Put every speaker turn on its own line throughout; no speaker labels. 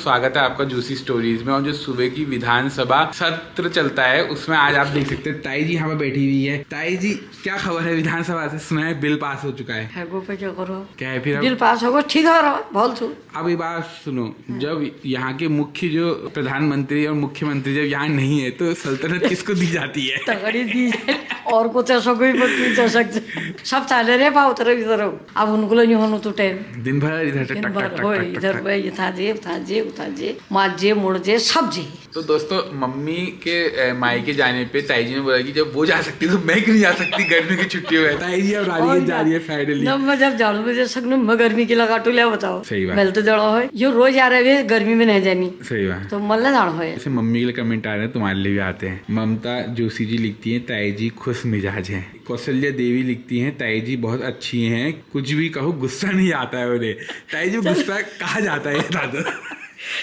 स्वागत है आपका जूसी स्टोरीज में। और जो सुबह की विधानसभा सत्र चलता है उसमें आज आप देख सकते हैं ताई जी यहाँ पे बैठी हुई है। ताई जी क्या खबर है विधानसभा से? सुना है बिल पास हो चुका है। क्या है फिर?
बिल पास होगा ठीक है बोल छू।
अब ये बात सुनो, जब यहाँ के मुख्य जो प्रधानमंत्री और मुख्यमंत्री जब यहाँ नहीं है तो सल्तनत किसको दी जाती है?
तगड़ी दी और कुछ ऐसा कोई बात नहीं सब चाले रे पाओ तरह इधर अब उनको नहीं होना तो टाइम
दिन भर इधर से टक टक टक
इधर ये था जे माजे मुड़जे सब जी।
तो दोस्तों मम्मी के मायके जाने पे ताई जी ने बोला कि जब वो जा सकती तो मैं क्यों नहीं जा सकती गर्मी की छुट्टियों में। ताई जी अब जा रही है फाइनली।
मैं जब झाड़ू बजे सकूं मैं गर्मी की लगा टू ले बताओ।
सही बात।
मेल तो जड़ो है ये रोज आ रहे हैं गर्मी में नहीं जानी।
सही बात।
तो मल्ला जाड़ो है।
जैसे मम्मी के लिए कमेंट आ रहे हैं तुम्हारे लिए भी आते हैं। ममता जोशी जी लिखती हैं ताई जी खुश मिजाज हैं। कौशल्या देवी लिखती हैं ताई जी बहुत अच्छी हैं, कुछ भी कहो गुस्सा नहीं आता है उन्हें। ताई जी गुस्सा कहा जाता है दादा?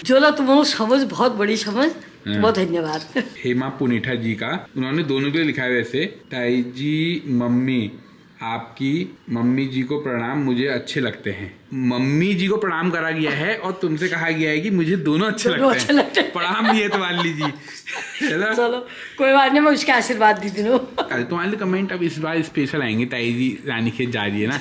जो तुम समझ बहुत बड़ी समझ, बहुत धन्यवाद।
हेमा पुनेठा जी का, उन्होंने दोनों के लिए लिखा है वैसे। ताई जी मम्मी आपकी मम्मी जी को प्रणाम, मुझे अच्छे लगते हैं। मम्मी जी को प्रणाम करा गया है और तुमसे कहा गया है कि मुझे दोनों अच्छे लगते हैं। प्रणाम भी है तुम्हारे लिए
चलो कोई बात नहीं, मैं उसके आशीर्वाद दी दूँ।
तुम्हारे लिए कमेंट अब इस बार स्पेशल आएंगे। ताई जी रानीखेत जा रही है ना,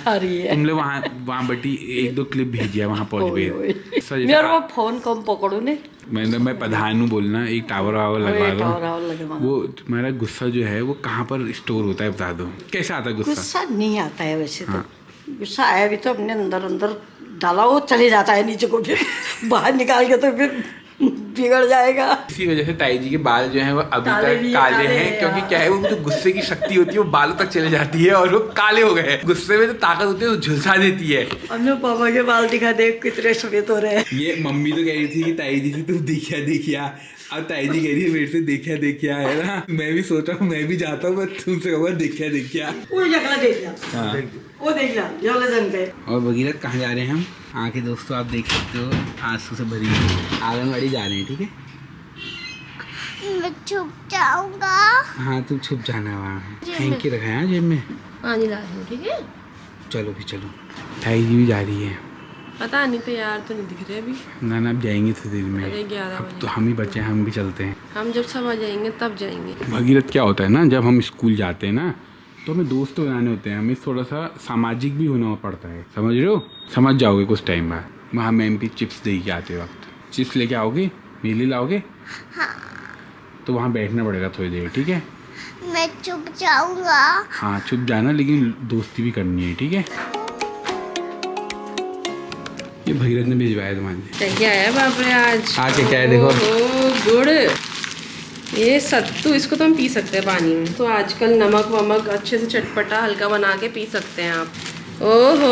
तुम लोग वहाँ बटी एक दो क्लिप भेजिए वहाँ पहुँच गए।
मेरा वो फोन कम पकड़ो ने,
मैं प्रधान हूँ बोलना, एक टावर वावर लगवा दो। वो तुम्हारा गुस्सा जो है वो कहाँ पर स्टोर होता है बता दो। कैसे आता है
गुस्सा? नहीं आता है वैसे तो। गुस्सा आया भी तो अपने अंदर डाला वो चले जाता है नीचे को, फिर बाहर निकाल के तो फिर बिगड़ जाएगा।
इसी वजह से ताई जी के बाल जो हैं वो अभी तक काले हैं, क्योंकि क्या है वो जो गुस्से की शक्ति होती है वो बालों तक चले जाती है और वो काले हो गए। गुस्से में जो ताकत होती है वो झुलसा देती है।
हमने पापा के बाल दिखा देख कितने सफेद हो रहे हैं।
ये मम्मी तो कह रही थी कि ताई जी से तुम देखिया, अब ताई जी कह रही है मेरे से देखिया है ना। मैं भी सोच रहा हूँ मैं भी जाता हूँ, तुमसे कहूँगा देखिया। वो देख लिया। और भगीरथ कहाँ जा रहे हैं हम? आके दोस्तों आप देख सकते हो आंसू से भरी आंगनबाड़ी जा रहे हैं। ठीक है
मैं छुप जाऊंगा।
हाँ तुम छुप जाना वहाँ, फेंक के रखा है जेब में।
ठीक है
चलो भी चलो। ताई जी भी जा रही है।
पता नहीं तो यार तो नहीं दिख रहे अभी।
ना अब जाएंगे थोड़ी देर में। अब तो हम ही बचे, हम भी चलते हैं।
हम जब सब आ जाएंगे तब जाएंगे।
भगीरथ क्या होता है ना, जब हम स्कूल जाते हैं ना तो हमें दोस्त बनाने होते हैं, हमें थोड़ा सा सामाजिक भी होना पड़ता है, समझ रहे हो? समझ जाओगे कुछ टाइम बाद। वहाँ मैम भी चिप्स दे के आते वक्त चिप्स लेके आओगे, मेले लाओगे।
हाँ।
तो वहाँ बैठना पड़ेगा थोड़ी देर, ठीक है?
मैं चुप जाऊंगा।
हाँ चुप जाना, लेकिन दोस्ती भी करनी है, ठीक है? ये भगीरथ ने भिजवाया तुम्हारे।
क्या है बाप रे आज?
आके क्या है देखो।
गुड़, ये सत्तू, इसको तो हम पी सकते हैं पानी में। तो आजकल नमक वमक अच्छे से चटपटा हल्का बना के पी सकते हैं आप। ओहो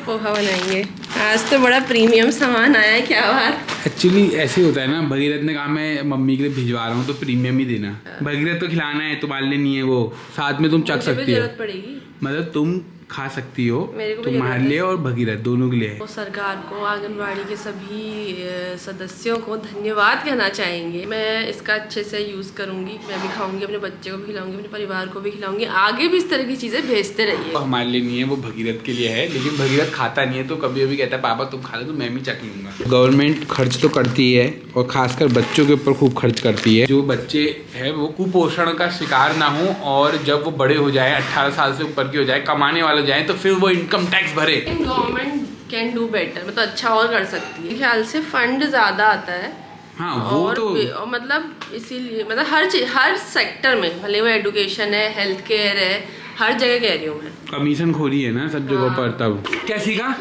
पोहा बनाएंगे आज तो बड़ा प्रीमियम सामान आया है। क्या बात।
एक्चुअली ऐसे होता है ना, भगीरथ ने कहा मैं मम्मी के लिए भिजवा रहा हूँ तो प्रीमियम ही देना। भगीरथ तो खिलाना है, तुम्हारे लिए नहीं है वो, साथ में तुम चख सकती हो।
जरूरत पड़ेगी
मतलब तुम खा सकती हो, तुम्हारे लिए और भगीरथ दोनों के लिए है।
तो सरकार को, आंगनबाड़ी के सभी सदस्यों को धन्यवाद कहना चाहेंगे। मैं इसका अच्छे से यूज़ करूंगी, मैं भी खाऊंगी, अपने बच्चे को भी खिलाऊंगी, अपने परिवार को भी खिलाऊंगी। आगे भी इस तरह की चीज़ें भेजते रहिए।
वो हमारे लिए नहीं है, वो भगीरथ के लिए है। लेकिन भगीरथ खाता नहीं है तो कभी कभी कहता है पापा तुम खा लो तो मैं भी चख लूंगा। गवर्नमेंट खर्च तो करती है और खासकर बच्चों के ऊपर खूब खर्च करती है। जो बच्चे है वो कुपोषण का शिकार ना हो और जब वो बड़े हो जाए, 18 साल से ऊपर की हो जाए, कमाने वाले हो जाए, तो फिर वो इनकम टैक्स भरे।
गवर्नमेंट कैन डू बेटर, मतलब अच्छा और कर सकती है। ख्याल से फंड ज्यादा आता है।
हाँ वो
और
तो
मतलब इसीलिए मतलब हर चीज, हर सेक्टर में, भले वो एजुकेशन है, हेल्थ केयर है, हर जगह कह रही हूँ मैं।
कमीशन खोरी है ना सब जगहों पर। तब क्या सीखा?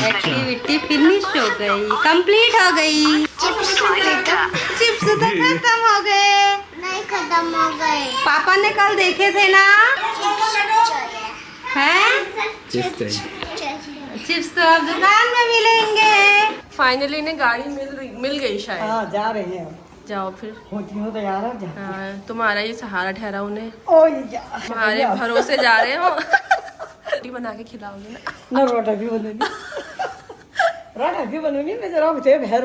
एक्टिविटी
फिनिश हो गई, कंप्लीट हो गई। चिप्स तो खत्म हो गए।
नहीं खत्म हो गए।
पापा ने कल देखे थे ना, हैं? चिप्स तो अब दुकान में मिलेंगे।
फाइनली इन्हें गाड़ी मिल गई शायद।
हाँ जा रहे हैं।
जाओ फिर।
होती हो तो यार
तुम्हारा ये सहारा ठहरा उन्हें,
तुम्हारे
तुम्हारे भरोसे जा रहे हो। रोटी बना के खिलाओगे ना?
रोटा भी बनूंगी, रोटा भी बनूंगी मैं जरा मुझे भैर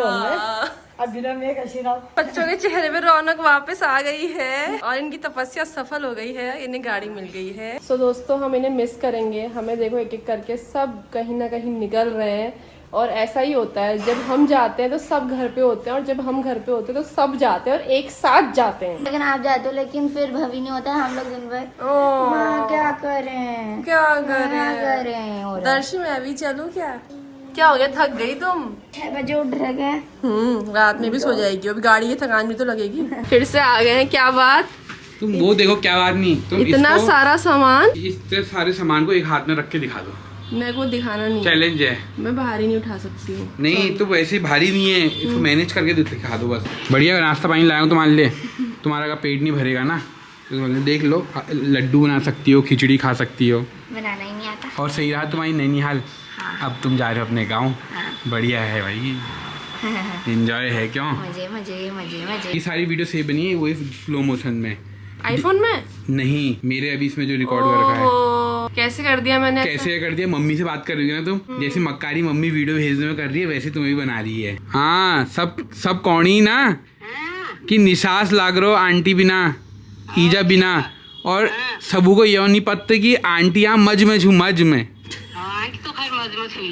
अब बिना मेघ ऐसी रात।
बच्चों के चेहरे पे रौनक वापस आ गई है और इनकी तपस्या सफल हो गई है, इन्हें गाड़ी मिल गई है। सो दोस्तों हम इन्हें मिस करेंगे। हमें देखो एक एक करके सब कहीं ना कहीं निकल रहे हैं और ऐसा ही होता है, जब हम जाते हैं तो सब घर पे होते हैं और जब हम घर पे होते हैं तो सब जाते हैं और एक साथ जाते हैं।
लेकिन आप जाते हो लेकिन फिर भवी नहीं होता है, हम लोग दिन भर क्या करें
करें। दर्शी मैं भी चलूं क्या हो गया, थक गई तुम?
6 बजे उठ रहे।
रात में भी सो जाएगी, अभी गाड़ी की थकान भी तो लगेगी। फिर से आ गए हैं, क्या बात?
तुम वो देखो क्या बात नहीं, तुम
इतना सारा सामान,
इतने सारे सामान को एक हाथ में रख के दिखा दो।
मेरे को दिखाना नहीं,
चैलेंज है।
मैं भारी नहीं उठा सकती हूँ।
नहीं तो वैसे भारी नहीं है, इसको मैनेज करके दिखा दो बस। बढ़िया नाश्ता पानी लाया हूँ तुम्हारे लिए, तुम्हारा का पेट नहीं भरेगा ना, तो देख लो। लड्डू बना सकती हो, खिचड़ी खा सकती हो,
बनाना ही नहीं आता।
और सही रहा तुम्हारी नैनीहाल। अब तुम जा रहे हो अपने गाँव। बढ़िया है भाई, एंजॉय है क्यों?
मजे मजे मजे मजे।
ये सारी वीडियो सेव बनी है वही स्लो मोशन में,
आईफोन में
नहीं मेरे अभी इसमें जो रिकॉर्ड कर रखा है।
कैसे कर दिया मैंने?
कैसे कर दिया? मम्मी से बात कर रही हो ना तुम, जैसे मक्कारी मम्मी वीडियो भेजने में कर रही है वैसे तुम्हें भी बना रही है। हाँ सब कौड़ी ना कि निशास लाग रो आंटी बिना ईजा बिना, और सबू को यह नहीं पता कि आंटियां मज में छू मज में।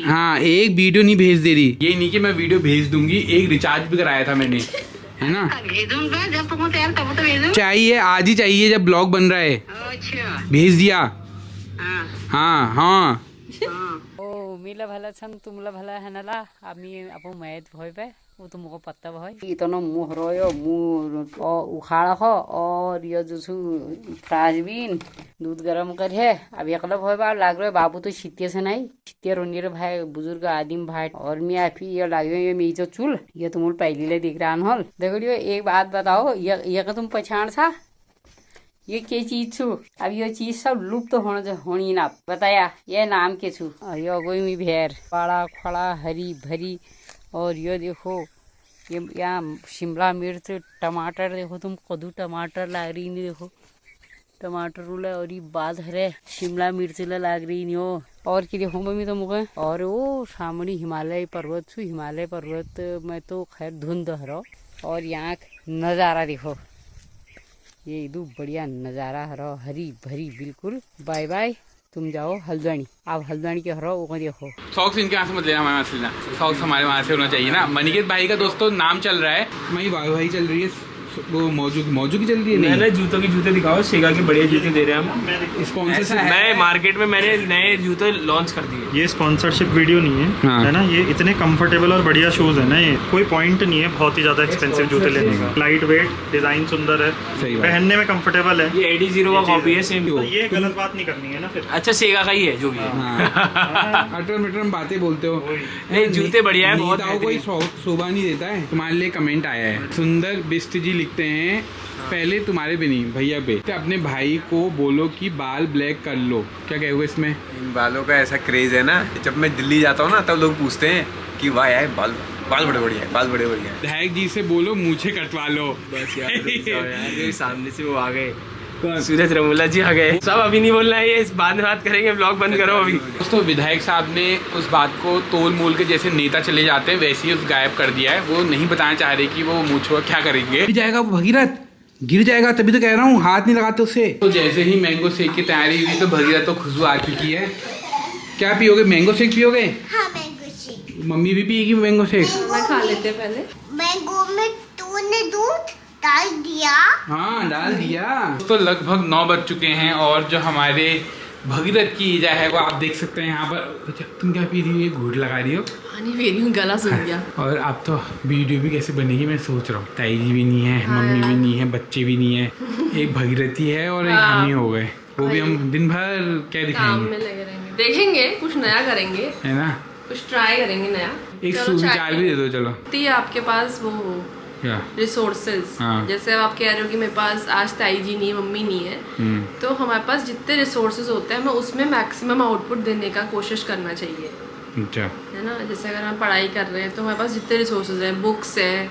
हाँ एक वीडियो नहीं भेज दे रही, ये नहीं कि मैं वीडियो भेज दूंगी, एक रिचार्ज भी कराया था मैंने, है ना?
जब तुमको तैयार तब तो भेजो।
चाहिए आज ही चाहिए, जब ब्लॉग बन रहा है।
अच्छा
भेज दिया। हाँ
ओ मिला भला छन तुमला भला है नला आमी अपो मैथ भय पे वो तुमको पत्ता भय इतनो मुह रोयो मुह उखाड़ा हो और ये जो फ्राजबीन दूध गरम कर है। अब एकला भय बा लाग रहे बाबू तो शीते से नहीं शीते रोनी रे भाई बुजुर्ग आदिम भाई और मैं अभी ये लाग रही है मेरी जो चूल ये तुम पहली ले दिख रहा हल। देखो एक बात बताओ, ये का तुम पहचान सा ये क्या चीज छू? अब ये चीज सब लुप्त होनी ना बताया ये नाम के छू? ये कोई भी भेड़ बड़ा खड़ा हरी भरी, और ये देखो ये यहाँ शिमला मिर्च टमाटर देखो तुम कद्दू टमाटर लाग रही नहीं, देखो टमाटर उला और ये बाद हरे शिमला मिर्च लाग रही नहीं हो। और कि देखो मम्मी तो मुझे और वो सामने हिमालय पर्वत छू, हिमालय पर्वत में तो खैर धुंध हरो, और यहाँ नज़ारा देखो ये इदू बढ़िया नज़ारा हरो हरी भरी बिल्कुल। बाय बाय तुम जाओ हल्द्वानी, आप हल्द्वानी के हरो वो देखो।
सॉक्स इनके यहाँ से मत लेना, हमारे वहाँ से लेना। सॉक्स हमारे वहाँ से होना चाहिए ना। मनिकेत भाई का दोस्तों नाम चल रहा है, तुम्हारी भाई चल रही है वो मौजू की चल रही है।
नए जूतों के जूते दिखाओ, सेगा के बढ़िया जूते दे रहे हैं हम।
स्पॉन्सर
मैं मार्केट में मैंने नए जूते लॉन्च कर दिए।
ये स्पॉन्सरशिप वीडियो नहीं है,
हाँ।
है ना? ये इतने कंफर्टेबल और बढ़िया शूज है ना, ये कोई पॉइंट नहीं है बहुत ही ज्यादा एक्सपेंसिव जूते लेने का। लाइट वेट, डिजाइन सुंदर है, पहनने में कंफर्टेबल है।
ये AD0 का कॉपी है सेम।
ये गलत बात नहीं करनी है ना फिर।
अच्छा सेगा का ही है जो भी है।
अटर मटर बातें बोलते हो।
नहीं जूते बढ़िया है, बहुत
कोई शोभा नहीं देता है। तुम्हारे लिए कमेंट आया है, सुंदर बिस्ट जी लिखते हैं पहले तुम्हारे पे नहीं भैया पे, तो अपने भाई को बोलो कि बाल ब्लैक कर लो। क्या कहोगे इसमें?
इन बालों का ऐसा क्रेज है ना, जब मैं दिल्ली जाता हूँ ना तब लोग पूछते हैं कि वाह यार बाल बड़े बढ़िया है, बाल बड़े बढ़िया है।
विधायक जी से बोलो मूछे कटवा लो।
बस यार सामने से वो आ गए, सूरज रमूला जी आ गए। सब अभी नहीं बोलना है, ये बाद में बात करेंगे, ब्लॉग बंद करो अभी।
दोस्तों विधायक साहब ने उस बात को तोल मोल के जैसे नेता चले जाते हैं वैसे ही उस गायब कर दिया है। वो नहीं बताना चाह रहे कि वो मूछो क्या करेंगे। गिर जाएगा वो भगीरथ, गिर जाएगा, तभी तो कह रहा हूँ हाथ नहीं लगाते उससे। तो जैसे ही मैंगो शेक की तैयारी हुई तो भगीरथ तो खुशबू आ चुकी है। क्या पियोगे? मैंगो शेक पियोगे?
हाँ मैंगो शेक।
मम्मी भी पिएगी मैंगो शेक?
मैं खा लेते पहले।
मैंगो में तूने दूध डाल दिया?
हाँ डाल दिया। तो लगभग 9 बज चुके हैं और जो हमारे भगीरथ की ईजा है वो आप देख सकते हैं यहाँ पर। तुम क्या पी रही हो? घूट लगा रही हो?
पानी पी रही हूँ, गला सूख गया।
और अब तो वीडियो भी कैसे बनेगी मैं सोच रहा हूँ। ताई जी भी नहीं है, मम्मी भी नहीं है, बच्चे भी नहीं है, एक भगीरथी है और एक हम ही हो गए। वो भी हम दिन भर क्या
काम
दिखाएंगे?
में लगे रहेंगे, देखेंगे कुछ नया करेंगे,
है ना?
कुछ ट्राई करेंगे नया।
एक सुविचार भी दे दो चलो।
आपके पास वो
क्या
रिसोर्सेज,
हाँ।
जैसे अब आप कह रहे हो कि मेरे पास आज ताई जी नहीं है, मम्मी नहीं है, तो हमारे पास जितने रिसोर्सेज होते हैं हमें उसमें मैक्सिमम आउटपुट देने का कोशिश करना चाहिए,
अच्छा
है ना? जैसे अगर हम पढ़ाई कर रहे हैं तो हमारे पास जितने रिसोर्सेज हैं, बुक्स है,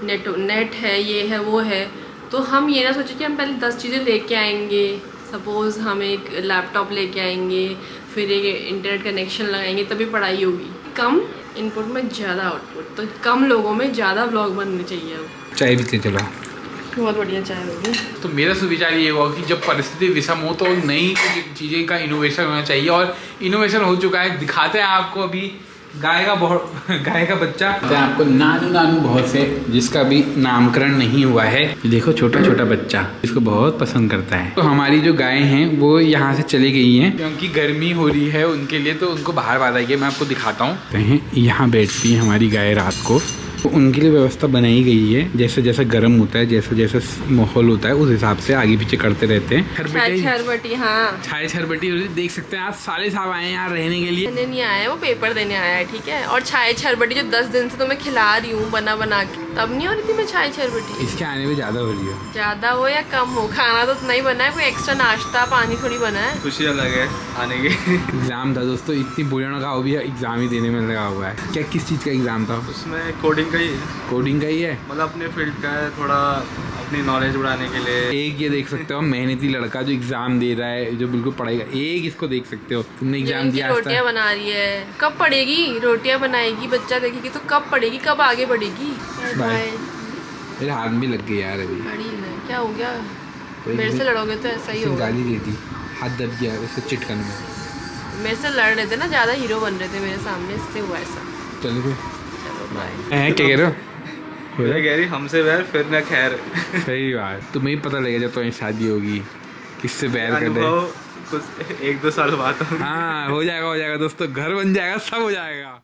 नेट है, ये है वो है, तो हम ये ना सोचें कि हम पहले 10 चीज़ें लेके आएंगे। सपोज़ हम एक लैपटॉप लेके आएंगे, फिर ये इंटरनेट कनेक्शन लगाएंगे तभी पढ़ाई होगी। कम इनपुट में ज़्यादा आउटपुट, तो कम लोगों में ज़्यादा व्लॉग बनने चाहिए। अब
चाय पीते चलो।
बहुत बढ़िया चाय होगी।
तो मेरा सुविचार ये हुआ कि जब परिस्थिति विषम हो तो नई चीज़ें का इनोवेशन होना चाहिए, और इनोवेशन हो चुका है। दिखाते हैं आपको अभी गाय का बच्चा। आपको नानू नानू बहुत से, जिसका भी नामकरण नहीं हुआ है। देखो छोटा छोटा बच्चा इसको बहुत पसंद करता है। तो हमारी जो गाय हैं वो यहाँ से चली गई हैं क्योंकि गर्मी हो रही है उनके लिए, तो उनको बाहर बांधा गया। मैं आपको दिखाता हूँ। यहाँ बैठती है हमारी गाय रात को, तो उनके लिए व्यवस्था बनाई गई है। जैसे जैसे गर्म होता है, जैसे जैसे माहौल होता है, उस हिसाब से आगे पीछे करते रहते हैं।
छरबटी, हाँ
छाए छरबटी देख सकते हैं। आज साले साहब आए हैं यहाँ रहने के लिए।
नहीं आया, वो पेपर देने आया है, ठीक है। और छाए छरबटी जो 10 दिन से तो मैं खिला रही हूँ बना के, तब नहीं हो रही थी मैं छाए छरबटी।
इसके आने में ज्यादा हो रही है।
ज्यादा हो या कम हो, खाना तो नहीं बना है, कोई एक्स्ट्रा नाश्ता पानी थोड़ी बना है।
खुशी अलग है आने की।
एग्जाम था दोस्तों, इतनी बुढ़िया का भी एग्जाम ही देने में लगा हुआ है। क्या किस चीज़ का एग्जाम था?
उसमें कोडिंग का ही है।
कोडिंग का ही है,
मतलब अपने फील्ड का है, थोड़ा अपनी नॉलेज बढ़ाने के लिए।
एक ये देख सकते हो मेहनती लड़का जो एग्जाम दे रहा है, जो बिल्कुल पढ़ेगा। एक इसको देख सकते हो, तुमने एग्जाम दिया।
रोटियां बना रही है, कब पढ़ेगी? रोटियां बनाएगी, बच्चा देखेगी तो कब पढ़ेगी, कब आगे बढ़ेगी।
मेरे हाथ भी लग गई यार अभी।
बड़ी है, क्या हो गया? मेरे से लड़ोगे तो ऐसा ही होगा।
गाली दे दी, हाथ दब गया उसको चिटकन में।
मेरे से लड़ रहे थे ना, ज्यादा हीरो बन रहे थे मेरे सामने, इससे हुआ ऐसा।
चलो
बाय।
क्या कह रहे हो?
कह रही हमसे बैर फिर न खैर।
सही बात, तुम्हें ही पता लगेगा जब तुम्हारी शादी होगी किससे बैर कर रहे।
कुछ 1-2 साल बाद।
हाँ हो जाएगा दोस्तों, घर बन जाएगा, सब हो जाएगा।